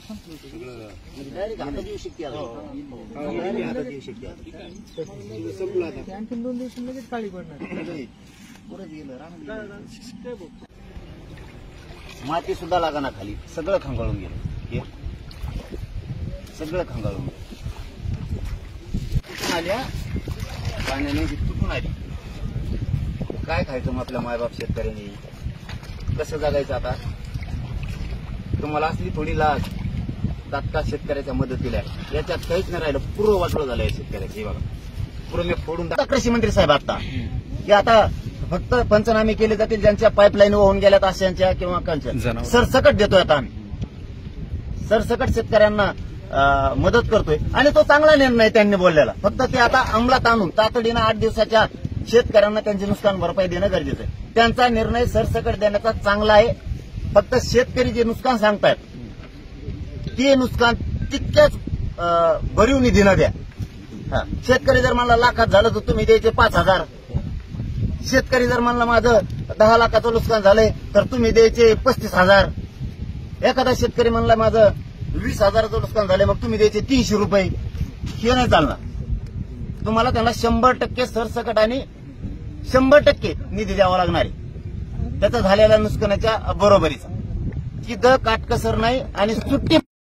Direct हातात येऊ शकते हातात येऊ शकते आणखी 2 दिवस लगेच काळी पडणार. परत गेलं माती सुद्धा लागाना खाली, सगळं खंगाळून गेलं, सगळं खंगाळून गेलं. तुटून आल्या पाण्याने तुटून आली. काय खायचं मग आपल्या मायबाप शेतकऱ्यांनी, कसं जगायचं आता? तुम्हाला असली थोडी लाज तात्काळ शेतकऱ्याच्या मदतीला याच्यात काहीच नाही राहिलं. पूर्व वाटलं झालंय शेतकऱ्याचं. हे बघा पूर्व मी फोडून कृषी मंत्री साहेब आता फक्त पंचनामे केले जातील ज्यांच्या पाईपलाईन वाहून गेल्यात अशांच्या किंवा कांच्या. सरसकट देतोय आता आम्ही, सरसकट शेतकऱ्यांना मदत करतोय आणि तो चांगला निर्णय त्यांनी बोललेला. फक्त ते आता अंमलात आणून तातडीनं 8 दिवसाच्या शेतकऱ्यांना त्यांची नुकसान भरपाई देणं गरजेचं आहे. त्यांचा निर्णय सरसकट देण्याचा चांगला आहे. फक्त शेतकरी जे नुकसान सांगतायत ते नुकसान तितक्याच भरीव निधीनं द्या. शेतकरी जर मला लाखात झालं तर तुम्ही द्यायचे 5,000. शेतकरी जर म्हणला माझं 10 लाखाचं नुकसान झालंय तर तुम्ही द्यायचे 35,000. एखादा शेतकरी म्हणला माझं 20,000चं नुकसान झालंय मग तुम्ही द्यायचे 300 रुपये. हे नाही चालणार. तुम्हाला त्यांना 100% सरसकट आणि 100% निधी द्यावा लागणार आहे त्याचा झालेल्या नुकसानाच्या बरोबरीचा. की काटकसर नाही आणि सुट्टी